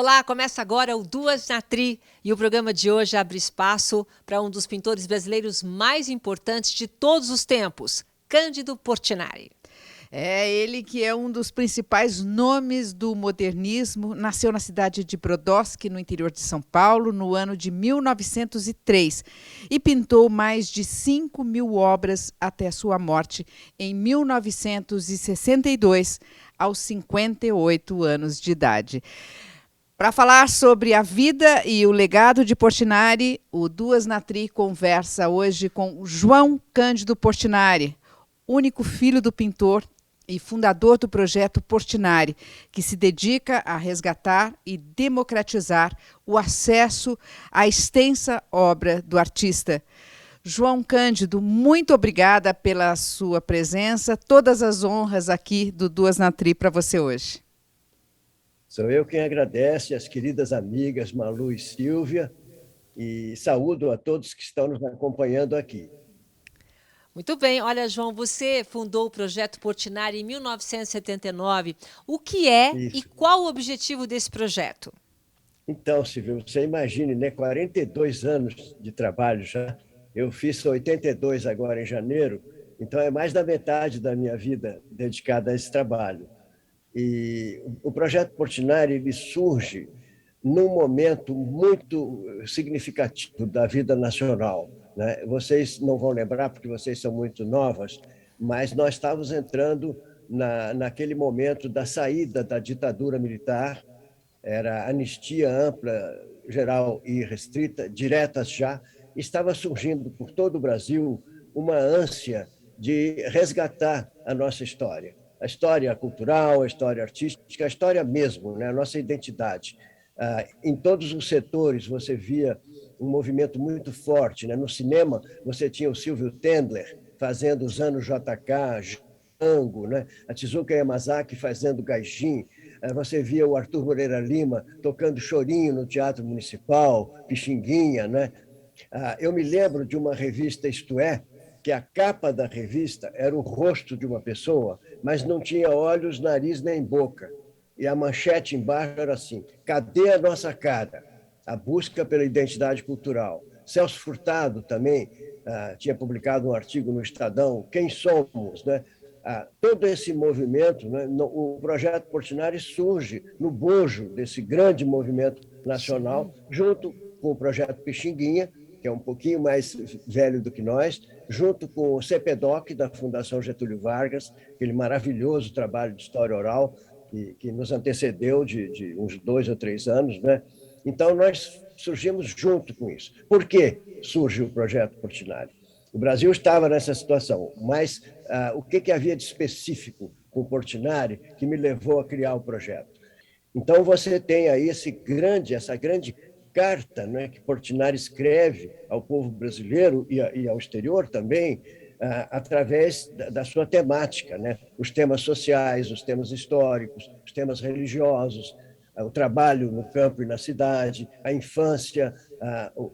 Olá, começa agora o Duas na Tri e o programa de hoje abre espaço para um dos pintores brasileiros mais importantes de todos os tempos, Cândido Portinari. É ele que é um dos principais nomes do modernismo. Nasceu na cidade de Brodowski, no interior de São Paulo, no ano de 1903 e pintou mais de 5.000 obras até a sua morte em 1962, aos 58 anos de idade. Para falar sobre a vida e o legado de Portinari, o Duas na Tri conversa hoje com João Cândido Portinari, único filho do pintor e fundador do projeto Portinari, que se dedica a resgatar e democratizar o acesso à extensa obra do artista. João Cândido, muito obrigada pela sua presença. Todas as honras aqui do Duas na Tri para você hoje. Sou eu quem agradece, as queridas amigas Malu e Silvia, e saúdo a todos que estão nos acompanhando aqui. Muito bem, olha, João, você fundou o projeto Portinari em 1979. O que é e Isso. qual o objetivo desse projeto? Então, Silvia, você imagine, né? 42 anos de trabalho já. Eu fiz 82 agora em janeiro, então é mais da metade da minha vida dedicada a esse trabalho. E o projeto Portinari ele surge num momento muito significativo da vida nacional, né? Vocês não vão lembrar porque vocês são muito novas, mas nós estávamos entrando naquele momento da saída da ditadura militar, era anistia ampla, geral e restrita, diretas já, estava surgindo por todo o Brasil uma ânsia de resgatar a nossa história. A história cultural, a história artística, a história mesmo, né? A nossa identidade. Em todos os setores você via um movimento muito forte, né? No cinema você tinha o Silvio Tendler fazendo os anos JK, Django, né? A Tezuka Yamazaki fazendo Gaijin, você via o Arthur Moreira Lima tocando chorinho no Teatro Municipal, Pixinguinha, né? Eu me lembro de uma revista Isto É, que a capa da revista era o rosto de uma pessoa, mas não tinha olhos, nariz nem boca. E a manchete embaixo era assim: cadê a nossa cara? A busca pela identidade cultural. Celso Furtado também tinha publicado um artigo no Estadão, Quem Somos, né? Todo esse movimento, né? O projeto Portinari surge no bojo desse grande movimento nacional, junto com o projeto Pixinguinha, que é um pouquinho mais velho do que nós, junto com o CPDOC, da Fundação Getúlio Vargas, aquele maravilhoso trabalho de história oral que nos antecedeu de uns 2 ou 3 anos, né? Então, nós surgimos junto com isso. Por que surge o projeto Portinari? O Brasil estava nessa situação, mas o que havia de específico com o Portinari que me levou a criar o projeto? Então, você tem aí essa grande carta, né, que Portinari escreve ao povo brasileiro e ao exterior também, através da sua temática, né? Os temas sociais, os temas históricos, os temas religiosos, o trabalho no campo e na cidade, a infância,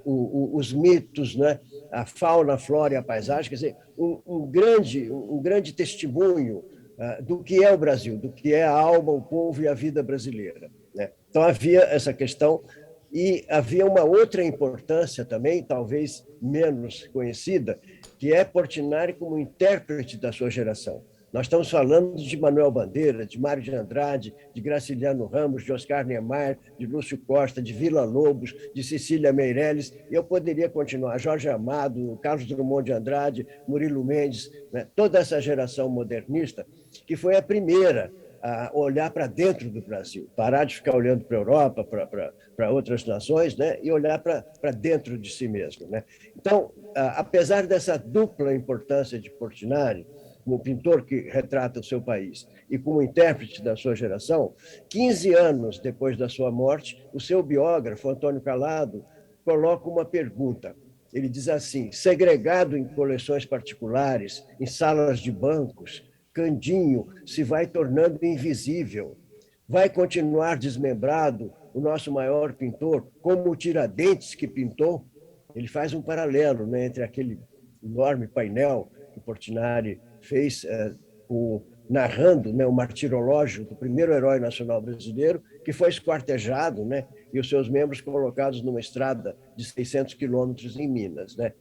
os mitos, né? A fauna, a flora e a paisagem, quer dizer, um grande testemunho do que é o Brasil, do que é a alma, o povo e a vida brasileira, né? Então, havia essa questão e havia uma outra importância também, talvez menos conhecida, que é Portinari como intérprete da sua geração. Nós estamos falando de Manuel Bandeira, de Mário de Andrade, de Graciliano Ramos, de Oscar Niemeyer, de Lúcio Costa, de Villa-Lobos, de Cecília Meirelles, e eu poderia continuar, Jorge Amado, Carlos Drummond de Andrade, Murilo Mendes, né? Toda essa geração modernista, que foi a primeira a olhar para dentro do Brasil, parar de ficar olhando para a Europa, para outras nações, né? E olhar para dentro de si mesmo, né? Então, apesar dessa dupla importância de Portinari, como pintor que retrata o seu país e como intérprete da sua geração, 15 anos depois da sua morte, o seu biógrafo, Antônio Calado, coloca uma pergunta. Ele diz assim: segregado em coleções particulares, em salas de bancos, Candinho se vai tornando invisível. Vai continuar desmembrado o nosso maior pintor, como o Tiradentes que pintou? Ele faz um paralelo, né, entre aquele enorme painel que Portinari fez com narrando, né, o martirológio do primeiro herói nacional brasileiro, que foi esquartejado, né, e os seus membros colocados numa estrada de 600 quilômetros em Minas. Né?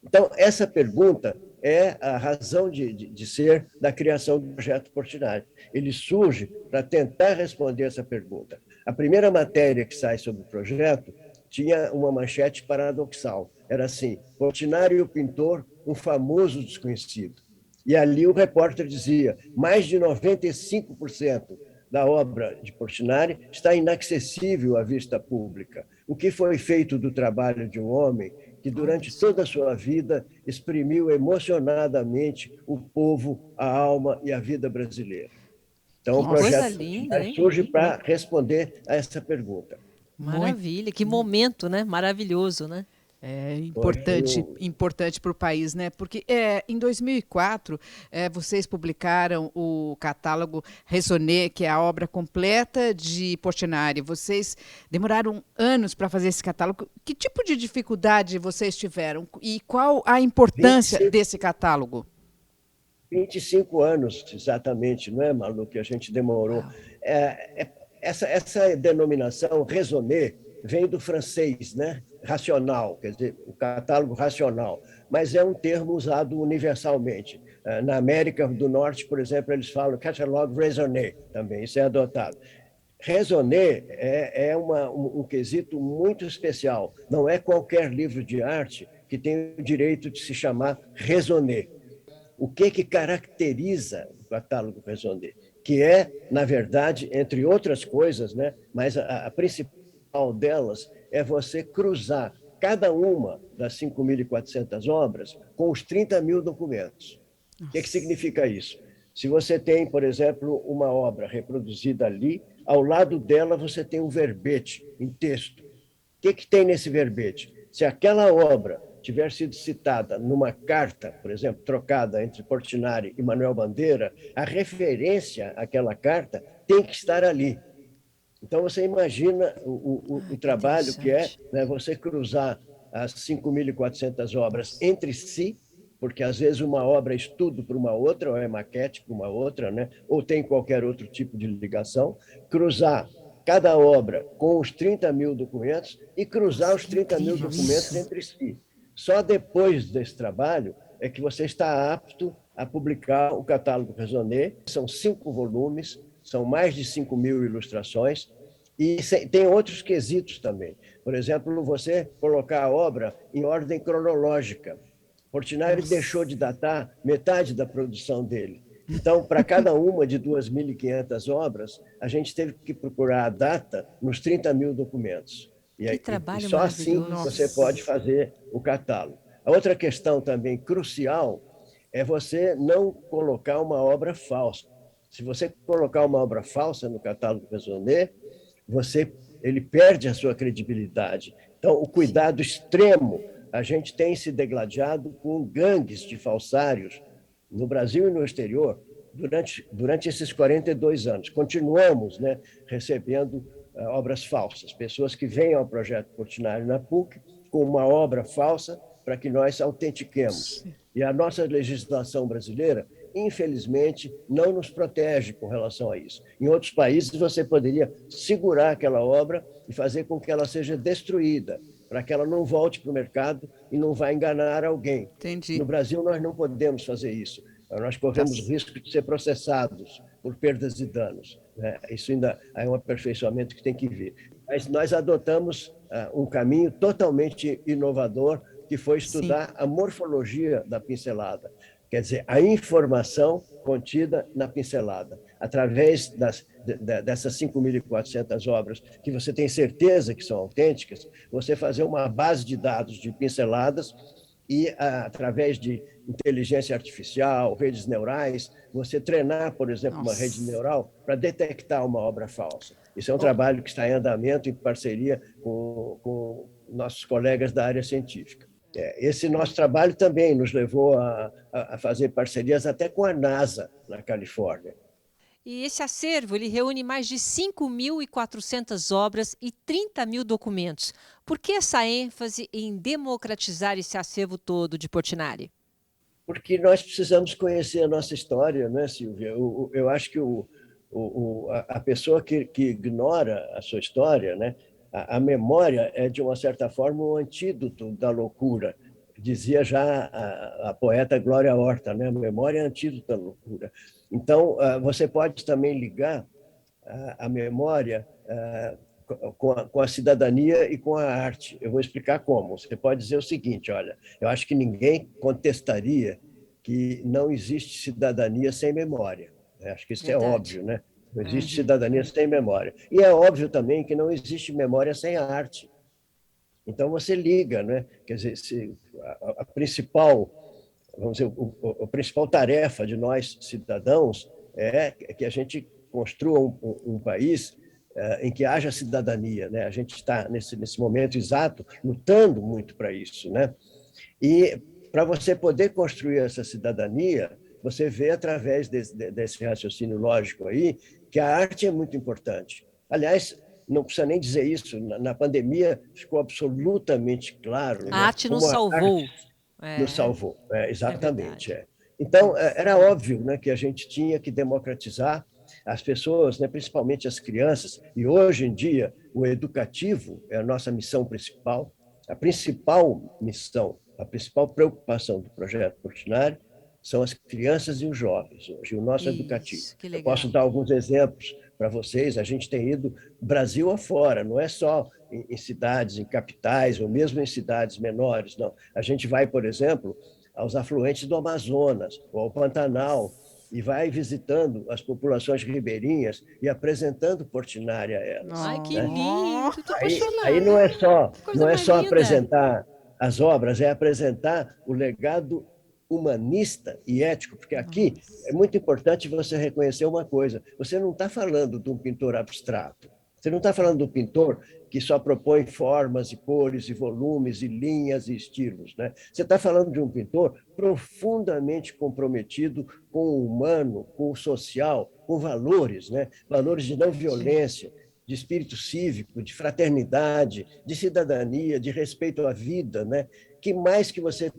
Então, essa pergunta é a razão de ser da criação do projeto Portinari. Ele surge para tentar responder essa pergunta. A primeira matéria que sai sobre o projeto tinha uma manchete paradoxal. Era assim: Portinari e o pintor, um famoso desconhecido. E ali o repórter dizia: mais de 95% da obra de Portinari está inacessível à vista pública. O que foi feito do trabalho de um homem que, durante toda a sua vida, exprimiu emocionadamente o povo, a alma e a vida brasileira. Então, o projeto Portinari surge para responder a essa pergunta. Maravilha, que momento, né? Maravilhoso, né? É importante para o país, né? Porque em 2004 vocês publicaram o catálogo Raisonner, que é a obra completa de Portinari. Vocês demoraram anos para fazer esse catálogo. Que tipo de dificuldade vocês tiveram e qual a importância desse catálogo? 25 anos, exatamente, não é, Malu, que a gente demorou. Essa denominação Raisonner vem do francês, né? Racional, quer dizer, o catálogo racional, mas é um termo usado universalmente. Na América do Norte, por exemplo, eles falam catalogue raisonné também, isso é adotado. Raisonner é um quesito muito especial. Não é qualquer livro de arte que tem o direito de se chamar Raisonner. O que caracteriza o catálogo Raisonner? Que é, na verdade, entre outras coisas, né? Mas a principal delas é você cruzar cada uma das 5.400 obras com os 30 mil documentos. O que significa isso? Se você tem, por exemplo, uma obra reproduzida ali, ao lado dela você tem um verbete em texto. O que tem nesse verbete? Se aquela obra tiver sido citada numa carta, por exemplo, trocada entre Portinari e Manuel Bandeira, a referência àquela carta tem que estar ali. Então, você imagina o trabalho que é, né, você cruzar as 5.400 obras entre si, porque às vezes uma obra é estudo para uma outra, ou é maquete para uma outra, né, ou tem qualquer outro tipo de ligação, cruzar cada obra com os 30 mil documentos e cruzar os 30 mil documentos entre si. Só depois desse trabalho é que você está apto a publicar o catálogo Raisonner. São 5 volumes, são mais de 5.000 ilustrações, e tem outros quesitos também. Por exemplo, você colocar a obra em ordem cronológica. Portinari deixou de datar metade da produção dele. Então, para cada uma de 2.500 obras, a gente teve que procurar a data nos 30 mil documentos. E só assim você pode fazer o catálogo. A outra questão também crucial é você não colocar uma obra falsa. Se você colocar uma obra falsa no catálogo Raisonner, ele perde a sua credibilidade. Então, o cuidado extremo, a gente tem se degladiado com gangues de falsários no Brasil e no exterior durante esses 42 anos. Continuamos, né, recebendo obras falsas, pessoas que vêm ao projeto Portinari na PUC com uma obra falsa para que nós autentiquemos. E a nossa legislação brasileira, infelizmente, não nos protege com relação a isso. Em outros países, você poderia segurar aquela obra e fazer com que ela seja destruída, para que ela não volte para o mercado e não vá enganar alguém. Entendi. No Brasil, nós não podemos fazer isso. Nós corremos o risco de ser processados por perdas e danos. Né? Isso ainda é um aperfeiçoamento que tem que vir. Mas nós adotamos um caminho totalmente inovador, que foi estudar a morfologia da pincelada. Quer dizer, a informação contida na pincelada, através dessas 5.400 obras, que você tem certeza que são autênticas, você fazer uma base de dados de pinceladas e, através de inteligência artificial, redes neurais, você treinar, por exemplo, uma rede neural para detectar uma obra falsa. Isso é um trabalho que está em andamento em parceria com nossos colegas da área científica. Esse nosso trabalho também nos levou a fazer parcerias até com a NASA, na Califórnia. E esse acervo ele reúne mais de 5.400 obras e 30 mil documentos. Por que essa ênfase em democratizar esse acervo todo de Portinari? Porque nós precisamos conhecer a nossa história, né, Silvia? Eu acho que a pessoa que ignora a sua história, né, a memória é, de uma certa forma, um antídoto da loucura. Dizia já a poeta Glória Horta, né? A memória é antídoto da loucura. Então, você pode também ligar a memória com a cidadania e com a arte. Eu vou explicar como. Você pode dizer o seguinte: olha, eu acho que ninguém contestaria que não existe cidadania sem memória. Acho que isso é Verdade. óbvio, né? Não É. existe cidadania sem memória. E é óbvio também que não existe memória sem arte. Então você liga, né? Quer dizer, a principal, vamos dizer, a principal tarefa de nós cidadãos é que a gente construa um país em que haja cidadania, né? A gente está nesse momento exato lutando muito para isso, né? E para você poder construir essa cidadania, você vê através desse raciocínio lógico aí que a arte é muito importante. Aliás, não precisa nem dizer isso, na pandemia ficou absolutamente claro, A né, arte nos como a salvou. arte nos É, salvou. é Exatamente. verdade. Então, era óbvio, né, que a gente tinha que democratizar as pessoas, né, principalmente as crianças, e hoje em dia o educativo é a nossa missão principal, a principal missão, a principal preocupação do projeto Portinari são as crianças e os jovens hoje, o nosso educativo. Isso, que Eu posso legal. dar alguns exemplos para vocês, a gente tem ido Brasil afora, não é só em cidades, em capitais, ou mesmo em cidades menores, não. A gente vai, por exemplo, aos afluentes do Amazonas, ou ao Pantanal, e vai visitando as populações ribeirinhas e apresentando Portinari a elas, Ai, que né? Oh, lindo, estou Aí apaixonada. Que não coisa é mais só linda. apresentar as obras, é apresentar o legado humanista e ético, porque aqui é nossa. muito importante você reconhecer uma coisa: você não está falando de um pintor abstrato, você não está falando do pintor que só propõe formas e cores e volumes e linhas e estilos, né? Você está falando de um pintor profundamente comprometido com o humano, com o social, com valores, né? Valores de não violência, de espírito cívico, de fraternidade, de cidadania, de respeito à vida, né? Que mais que você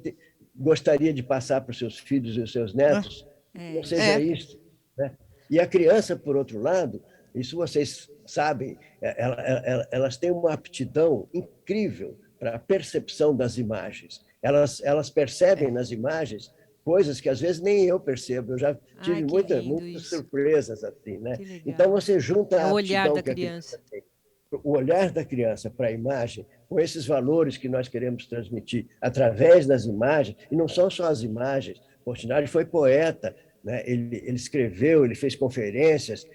gostaria de passar para os seus filhos e os seus Ah, netos, É não seja é, isso. isso, né? E a criança, por outro lado, isso vocês sabem, elas têm uma aptidão incrível para a percepção das imagens. Elas percebem É. nas imagens coisas que às vezes nem eu percebo. Eu já Ai, tive que lindo muitas isso. surpresas assim, né? Que Então legal. você junta É o a olhar aptidão da que a criança criança. tem, o olhar da criança para a imagem, com esses valores que nós queremos transmitir através das imagens, e não são só as imagens. Portinari foi poeta, né? Ele escreveu, ele fez conferências,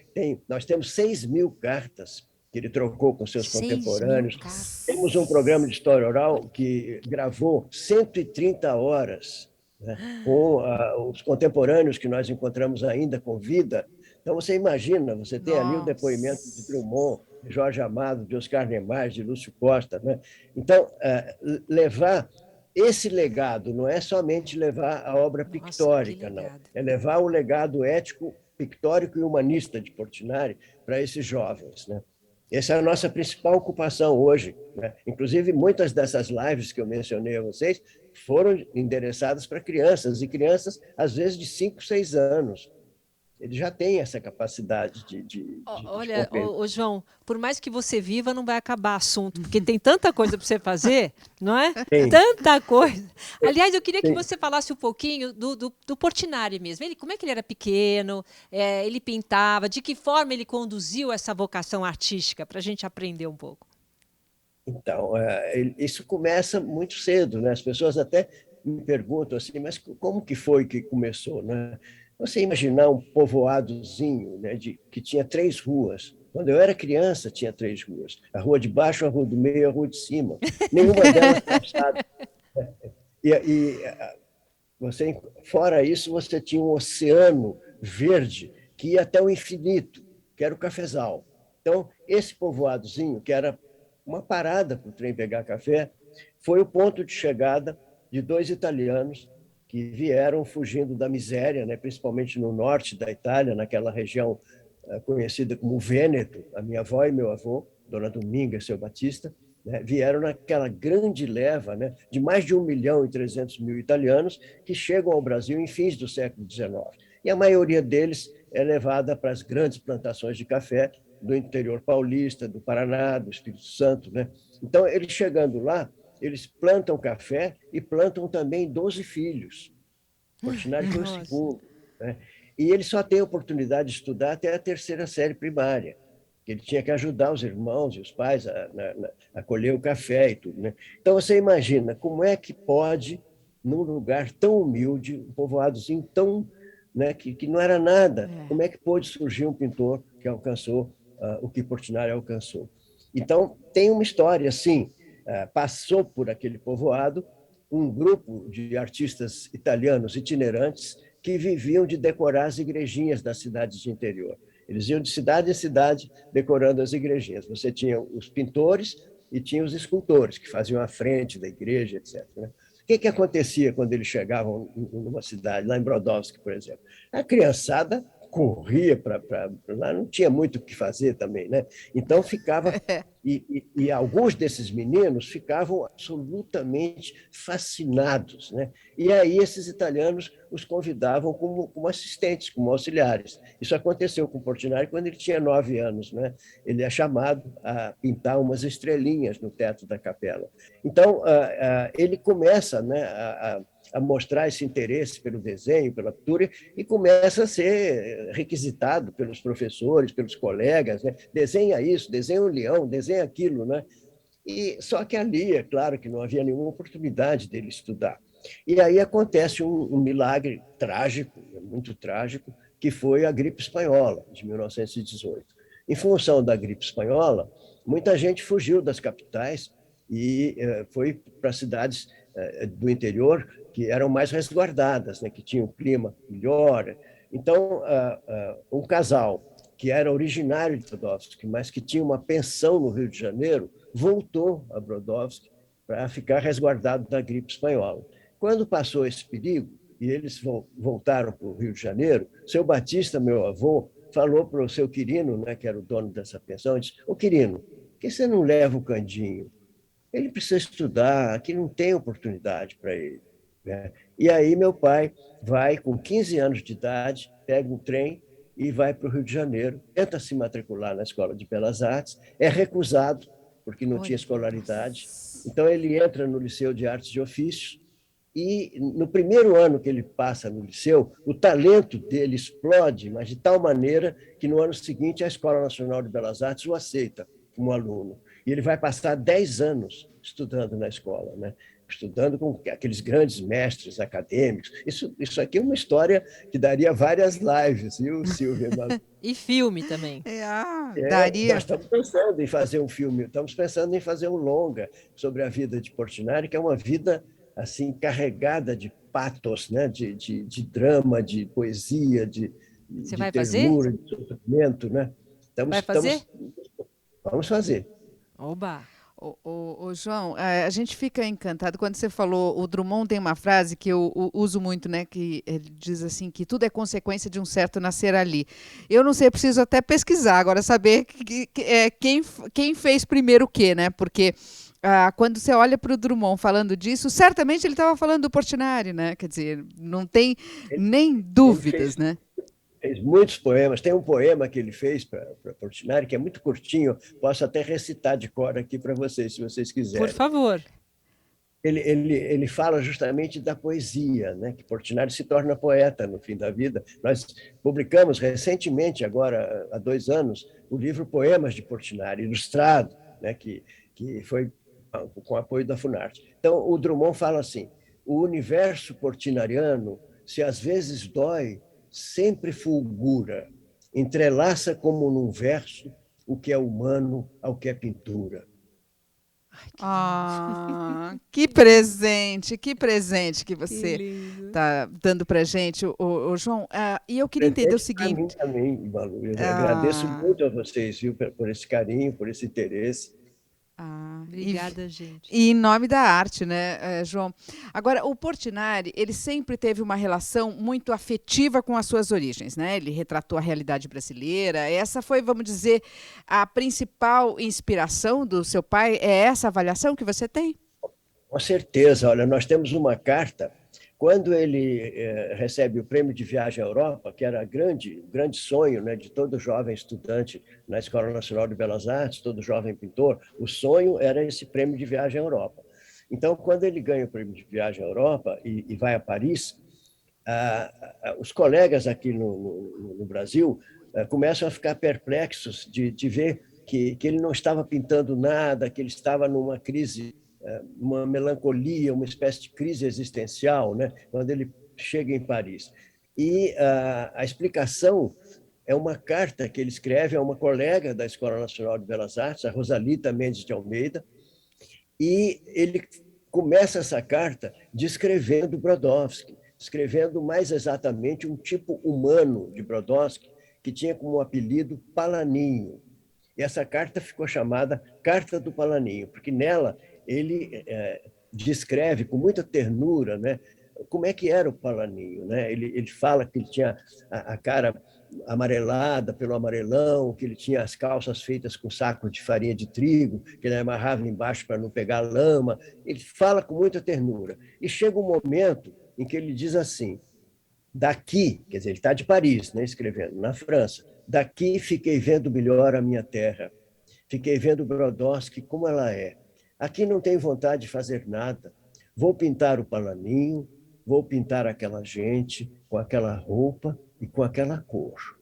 nós temos 6.000 cartas que ele trocou com seus 6.000 contemporâneos. Temos um programa de nossa. história Olha oral que que gravou 130 horas, né, com os contemporâneos que nós encontramos ainda com vida. Então, você imagina, você tem ali o depoimento de Nossa. Drummond, de Jorge Amado, de Oscar Niemeyer, de Lúcio Costa, né? Então, levar esse legado não é somente levar a obra nossa, que pictórica, não. legado. É levar o legado ético, pictórico e humanista de Portinari para esses jovens, né? Essa é a nossa principal ocupação hoje, né? Inclusive, muitas dessas lives que eu mencionei a vocês foram endereçadas para crianças, e crianças, às vezes, de 5, 6 anos. Ele já tem essa capacidade de Olha, compreender. João, por mais que você viva, não vai acabar assunto, porque tem tanta coisa para você fazer, não é? Tem, Tanta coisa. Aliás, eu queria que tem. você falasse um pouquinho do Portinari mesmo. Como é que ele era pequeno, ele pintava, de que forma ele conduziu essa vocação artística, para a gente aprender um pouco. Então, isso começa muito cedo, né? As pessoas até me perguntam assim, mas como que foi que começou, né? Você imaginar um povoadozinho, né, que tinha 3 ruas. Quando eu era criança, tinha 3 ruas. A rua de baixo, a rua do meio e a rua de cima. Nenhuma delas calçada. E você, fora isso, você tinha um oceano verde que ia até o infinito, que era o cafezal. Então, esse povoadozinho, que era uma parada para o trem pegar café, foi o ponto de chegada de 2 italianos que vieram fugindo da miséria, né, principalmente no norte da Itália, naquela região conhecida como Vêneto, a minha avó e meu avô, Dona Dominga e seu Batista, né, vieram naquela grande leva, né, de mais de 1.300.000 italianos que chegam ao Brasil em fins do século XIX. E a maioria deles é levada para as grandes plantações de café do interior paulista, do Paraná, do Espírito Santo, né? Então, eles chegando lá, eles plantam café e plantam também 12 filhos. Portinari foi o segundo, né? E ele só tem a oportunidade de estudar até a terceira série primária. Ele tinha que ajudar os irmãos e os pais a colher o café e tudo, né? Então, você imagina como é que pode, num lugar tão humilde, um povoadozinho tão, né, que não era nada, como é que pôde surgir um pintor que alcançou o que Portinari alcançou? Então, tem uma história assim, passou por aquele povoado um grupo de artistas italianos itinerantes que viviam de decorar as igrejinhas das cidades de interior. Eles iam de cidade em cidade decorando as igrejinhas. Você tinha os pintores e tinha os escultores, que faziam a frente da igreja, etc. O que acontecia quando eles chegavam numa cidade, lá em Brodowski, por exemplo? A criançada corria para lá, não tinha muito o que fazer também, né? Então ficava e alguns desses meninos ficavam absolutamente fascinados, né? E aí esses italianos os convidavam como assistentes, como auxiliares. Isso aconteceu com Portinari quando ele tinha 9 anos, né? Ele é chamado a pintar umas estrelinhas no teto da capela. Então ele começa, né, a mostrar esse interesse pelo desenho, pela pintura, e começa a ser requisitado pelos professores, pelos colegas, né? Desenha isso, desenha um leão, desenha aquilo, né? E só que ali, é claro que não havia nenhuma oportunidade dele estudar. E aí acontece um milagre trágico, muito trágico, que foi a gripe espanhola, de 1918. Em função da gripe espanhola, muita gente fugiu das capitais e foi para cidades do interior que eram mais resguardadas, né, que tinham um clima melhor. Então, um casal que era originário de Brodowski, mas que tinha uma pensão no Rio de Janeiro, voltou a Brodowski para ficar resguardado da gripe espanhola. Quando passou esse perigo, e eles voltaram para o Rio de Janeiro, seu Batista, meu avô, falou para o seu Quirino, né, que era o dono dessa pensão, disse: "Ô Quirino, por que você não leva o Candinho? Ele precisa estudar, aqui não tem oportunidade para ele", né? E aí meu pai vai, com 15 anos de idade, pega um trem e vai para o Rio de Janeiro, tenta se matricular na Escola de Belas Artes, é recusado, porque não tinha escolaridade. Então ele entra no Liceu de Artes e Ofícios, e no primeiro ano que ele passa no liceu, o talento dele explode, mas de tal maneira que no ano seguinte a Escola Nacional de Belas Artes o aceita como aluno. E ele vai passar 10 anos estudando na escola, né? Estudando com aqueles grandes mestres acadêmicos. Isso aqui é uma história que daria várias lives, viu, Silvia? E filme também. Daria. Nós estamos pensando em fazer um filme, estamos pensando em fazer um longa sobre a vida de Portinari, que é uma vida assim carregada de patos, né? de drama, de poesia, de vai ternura, fazer? de sofrimento, né? Vai fazer? Vamos fazer. Oba! Ô, João, a gente fica encantado quando você falou, o Drummond tem uma frase que eu uso muito, né, que ele diz assim, que tudo é consequência de um certo nascer ali. Eu não sei, eu preciso até pesquisar agora, saber quem fez primeiro o quê, né, porque quando você olha para o Drummond falando disso, certamente ele estava falando do Portinari, né, quer dizer, não tem nem dúvidas, né. Fez muitos poemas. Tem um poema que ele fez para Portinari, que é muito curtinho, posso até recitar de cor aqui para vocês, se vocês quiserem. Por favor. Ele fala justamente da poesia, né? Que Portinari se torna poeta no fim da vida. Nós publicamos recentemente, agora há 2 anos, o livro Poemas de Portinari, ilustrado, né? que foi com apoio da Funarte. Então, o Drummond fala assim: o universo portinariano, se às vezes dói, sempre fulgura, entrelaça como num verso o que é humano ao que é pintura. Que presente que você está dando para a gente, o João. E eu queria entender o seguinte. Para mim também, Malu. Eu agradeço muito a vocês, viu, por esse carinho, por esse interesse. Obrigada, gente. E em nome da arte, né, João? Agora, o Portinari, ele sempre teve uma relação muito afetiva com as suas origens, né? Ele retratou a realidade brasileira. Essa foi, vamos dizer, a principal inspiração do seu pai? É essa avaliação que você tem? Com certeza. Olha, nós temos uma carta. Quando ele recebe o prêmio de viagem à Europa, que era o grande sonho, né, de todo jovem estudante na Escola Nacional de Belas Artes, todo jovem pintor, o sonho era esse prêmio de viagem à Europa. Então, quando ele ganha o prêmio de viagem à Europa e vai a Paris, os colegas aqui no Brasil começam a ficar perplexos de ver que ele não estava pintando nada, que ele estava numa crise, uma melancolia, uma espécie de crise existencial, né? Quando ele chega em Paris. E a explicação é uma carta que ele escreve a uma colega da Escola Nacional de Belas Artes, a Rosalita Mendes de Almeida, e ele começa essa carta descrevendo Brodowski, descrevendo mais exatamente um tipo humano de Brodowski, que tinha como apelido Palaninho. E essa carta ficou chamada Carta do Palaninho, porque nela ele descreve com muita ternura, né, como é que era o Palaninho. Né? Ele fala que ele tinha a cara amarelada pelo amarelão, que ele tinha as calças feitas com sacos de farinha de trigo, que ele amarrava embaixo para não pegar lama. Ele fala com muita ternura. E chega um momento em que ele diz assim: daqui, quer dizer, ele está de Paris, né, escrevendo, na França, daqui fiquei vendo melhor a minha terra, fiquei vendo Brodowski como ela é. Aqui não tenho vontade de fazer nada. Vou pintar o Palaninho, vou pintar aquela gente com aquela roupa e com aquela cor.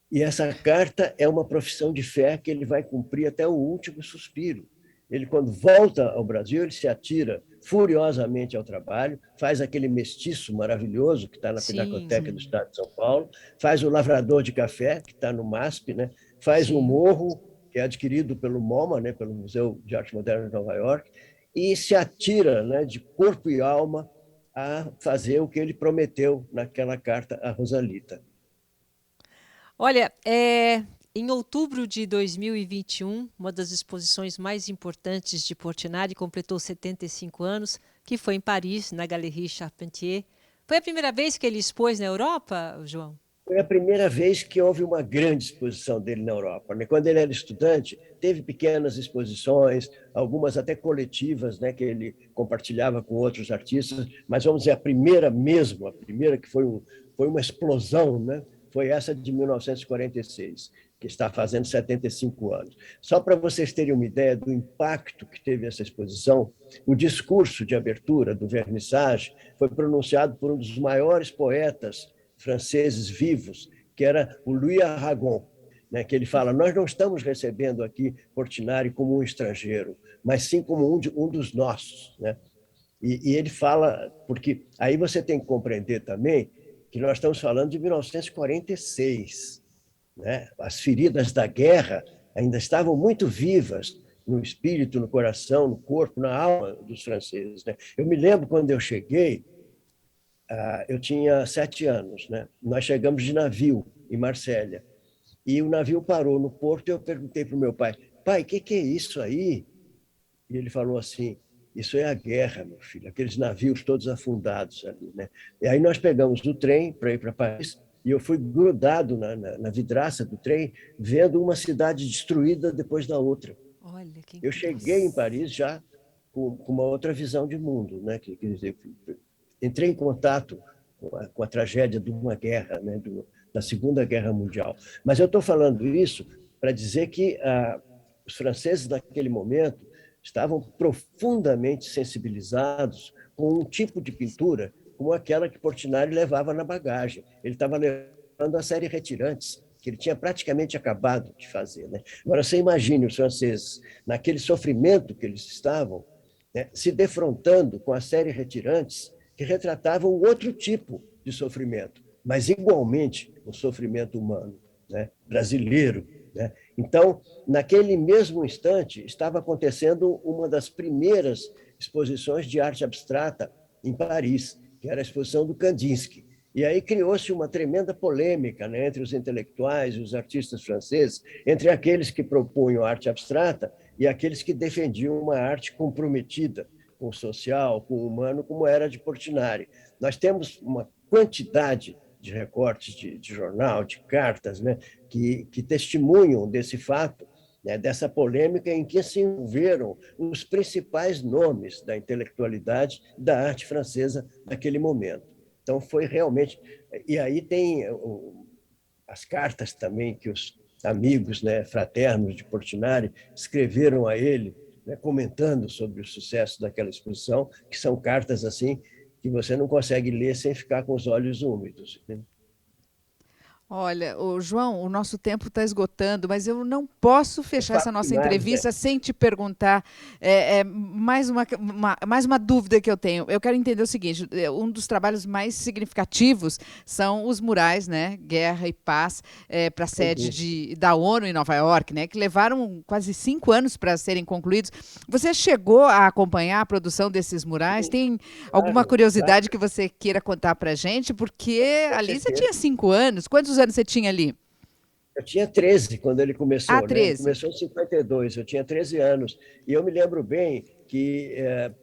E essa carta é uma profissão de fé que ele vai cumprir até o último suspiro. Ele, quando volta ao Brasil, ele se atira furiosamente ao trabalho, faz aquele mestiço maravilhoso que está na Pinacoteca do Estado de São Paulo, faz o Lavrador de Café, que está no MASP, né? Faz o Morro, que é adquirido pelo MoMA, né? Pelo Museu de Arte Moderna de Nova York, e se atira, né, de corpo e alma a fazer o que ele prometeu naquela carta à Rosalita. Olha, em outubro de 2021, uma das exposições mais importantes de Portinari completou 75 anos, que foi em Paris, na Galerie Charpentier. Foi a primeira vez que ele expôs na Europa, João? Foi a primeira vez que houve uma grande exposição dele na Europa. Quando ele era estudante, teve pequenas exposições, algumas até coletivas, né, que ele compartilhava com outros artistas, mas vamos dizer, a primeira mesmo, a primeira que foi uma explosão, né, foi essa de 1946, que está fazendo 75 anos. Só para vocês terem uma ideia do impacto que teve essa exposição, o discurso de abertura do vernissage foi pronunciado por um dos maiores poetas franceses vivos, que era o Louis Aragon, né, que ele fala: nós não estamos recebendo aqui Portinari como um estrangeiro, mas sim como um dos nossos. Né? E ele fala, porque aí você tem que compreender também que nós estamos falando de 1946. Né? As feridas da guerra ainda estavam muito vivas no espírito, no coração, no corpo, na alma dos franceses. Né? Eu me lembro quando eu cheguei, eu tinha 7 anos, né? Nós chegamos de navio em Marsella e o navio parou no porto e eu perguntei para o meu pai: pai, o que é isso aí? E ele falou assim: isso é a guerra, meu filho, aqueles navios todos afundados ali, né? E aí nós pegamos o trem para ir para Paris e eu fui grudado na vidraça do trem, vendo uma cidade destruída depois da outra. Olha, eu cheguei em Paris já com uma outra visão de mundo, né? Quer dizer, entrei em contato com a tragédia de uma guerra, né, da Segunda Guerra Mundial. Mas eu estou falando isso para dizer que os franceses, naquele momento, estavam profundamente sensibilizados com um tipo de pintura como aquela que Portinari levava na bagagem. Ele estava levando a série Retirantes, que ele tinha praticamente acabado de fazer. Né? Agora, você imagine os franceses, naquele sofrimento que eles estavam, né, se defrontando com a série Retirantes, que retratavam um outro tipo de sofrimento, mas igualmente um sofrimento humano, né? Brasileiro. Né? Então, naquele mesmo instante, estava acontecendo uma das primeiras exposições de arte abstrata em Paris, que era a exposição do Kandinsky. E aí criou-se uma tremenda polêmica, né, entre os intelectuais e os artistas franceses, entre aqueles que propunham arte abstrata e aqueles que defendiam uma arte comprometida com o social, com o humano, como era a de Portinari. Nós temos uma quantidade de recortes de jornal, de cartas, né, que testemunham desse fato, né, dessa polêmica em que se envolveram os principais nomes da intelectualidade da arte francesa naquele momento. Então, foi realmente... E aí tem as cartas também que os amigos, né, fraternos de Portinari escreveram a ele, né, comentando sobre o sucesso daquela exposição, que são cartas assim que você não consegue ler sem ficar com os olhos úmidos, né? Olha, João, o nosso tempo está esgotando, mas eu não posso fechar essa nossa entrevista sem te perguntar mais uma dúvida que eu tenho. Eu quero entender o seguinte: um dos trabalhos mais significativos são os murais, né, Guerra e Paz, para a sede da ONU em Nova York, né, que levaram quase 5 anos para serem concluídos. Você chegou a acompanhar a produção desses murais? Tem alguma curiosidade que você queira contar para a gente? Porque ali você tinha 5 anos. Quantos anos você tinha ali? Eu tinha 13 quando ele começou. 13. Né? Ele começou em 52, eu tinha 13 anos. E eu me lembro bem que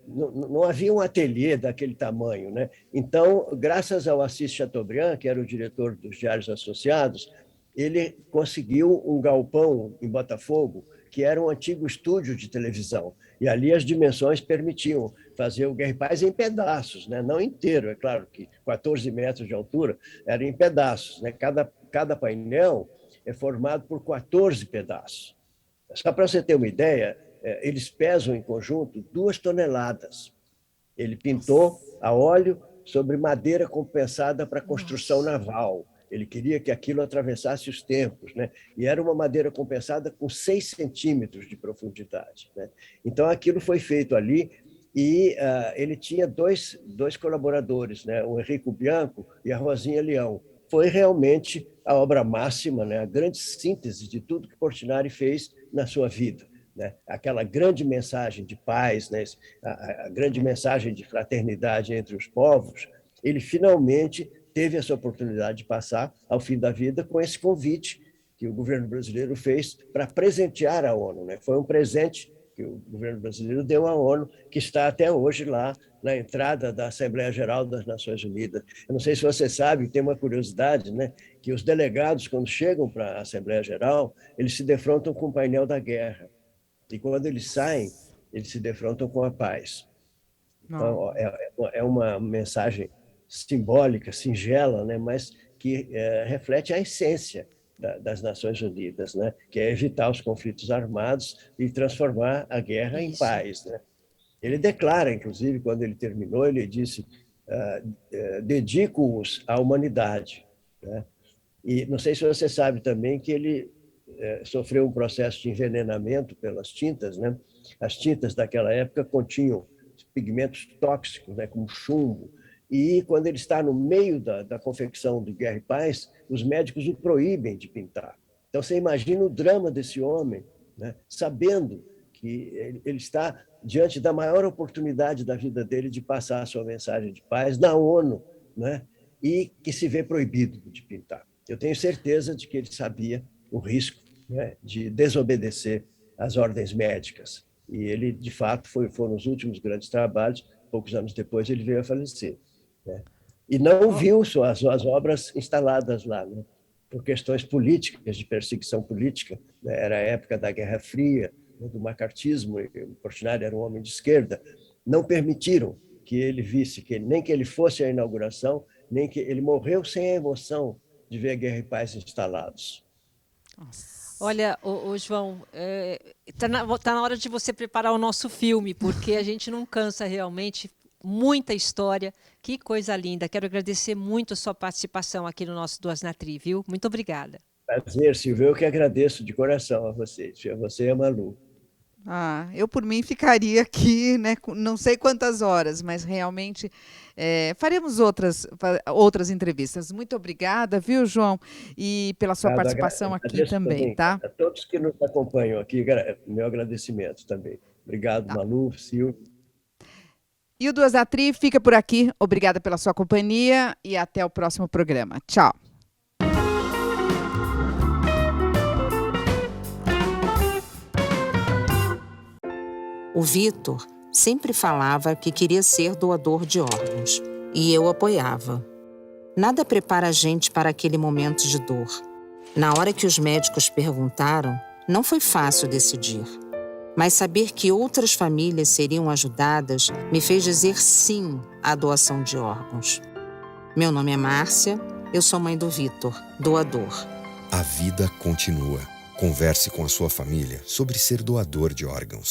não havia um ateliê daquele tamanho, né? Então, graças ao Assis Chateaubriand, que era o diretor dos Diários Associados, ele conseguiu um galpão em Botafogo, que era um antigo estúdio de televisão. E ali as dimensões permitiam fazer o Guerra e Paz em pedaços, né? Não inteiro, é claro que 14 metros de altura, era em pedaços, né? Cada painel é formado por 14 pedaços. Só para você ter uma ideia, eles pesam em conjunto 2 toneladas. Ele pintou a óleo sobre madeira compensada para construção naval. Ele queria que aquilo atravessasse os tempos, né? E era uma madeira compensada com 6 centímetros de profundidade, né? Então, aquilo foi feito ali e ele tinha dois colaboradores, né? O Enrico Bianco e a Rosinha Leão. Foi realmente a obra máxima, né? A grande síntese de tudo que Portinari fez na sua vida, né? Aquela grande mensagem de paz, né? A grande mensagem de fraternidade entre os povos, ele finalmente teve essa oportunidade de passar ao fim da vida com esse convite que o governo brasileiro fez para presentear a ONU, né? Foi um presente que o governo brasileiro deu à ONU, que está até hoje lá na entrada da Assembleia Geral das Nações Unidas. Eu não sei se você sabe, tem uma curiosidade, né? Que os delegados, quando chegam para a Assembleia Geral, eles se defrontam com o painel da guerra. E quando eles saem, eles se defrontam com a paz. Então, é uma mensagem simbólica, singela, né? Mas que reflete a essência das Nações Unidas, né? Que é evitar os conflitos armados e transformar a guerra em paz, né? Ele declara, inclusive, quando ele terminou, ele disse: dedico-os à humanidade, né? E não sei se você sabe também que ele sofreu um processo de envenenamento pelas tintas, né? As tintas daquela época continham pigmentos tóxicos, né? Como chumbo. E quando ele está no meio da confecção do Guerra e Paz, os médicos o proíbem de pintar. Então, você imagina o drama desse homem, né? Sabendo que ele está diante da maior oportunidade da vida dele de passar a sua mensagem de paz na ONU, né? E que se vê proibido de pintar. Eu tenho certeza de que ele sabia o risco, né, de desobedecer às ordens médicas. E ele, de fato, foram os últimos grandes trabalhos. Poucos anos depois, ele veio a falecer, né? E não viu suas obras instaladas lá, né? Por questões políticas, de perseguição política, né? Era a época da Guerra Fria, né, do macartismo, e o Portinari era um homem de esquerda. Não permitiram que ele visse, nem que ele fosse à inauguração, nem que ele morreu sem a emoção de ver a Guerra e Paz instalados. Olha, João, tá na hora de você preparar o nosso filme, porque a gente não cansa realmente. Muita história, que coisa linda. Quero agradecer muito a sua participação aqui no nosso Duas na Tri, viu? Muito obrigada. Prazer, Silvia. Eu que agradeço de coração a vocês, a você e a Malu. Eu, por mim, ficaria aqui, né, não sei quantas horas, mas realmente faremos outras entrevistas. Muito obrigada, viu, João? E pela sua participação aqui também, tá? A todos que nos acompanham aqui, meu agradecimento também. Obrigado, tá. Malu, Silvia. E o Duas da Tri fica por aqui. Obrigada pela sua companhia e até o próximo programa. Tchau. O Vitor sempre falava que queria ser doador de órgãos, e eu apoiava. Nada prepara a gente para aquele momento de dor. Na hora que os médicos perguntaram, não foi fácil decidir. Mas saber que outras famílias seriam ajudadas me fez dizer sim à doação de órgãos. Meu nome é Márcia, eu sou mãe do Vitor, doador. A vida continua. Converse com a sua família sobre ser doador de órgãos.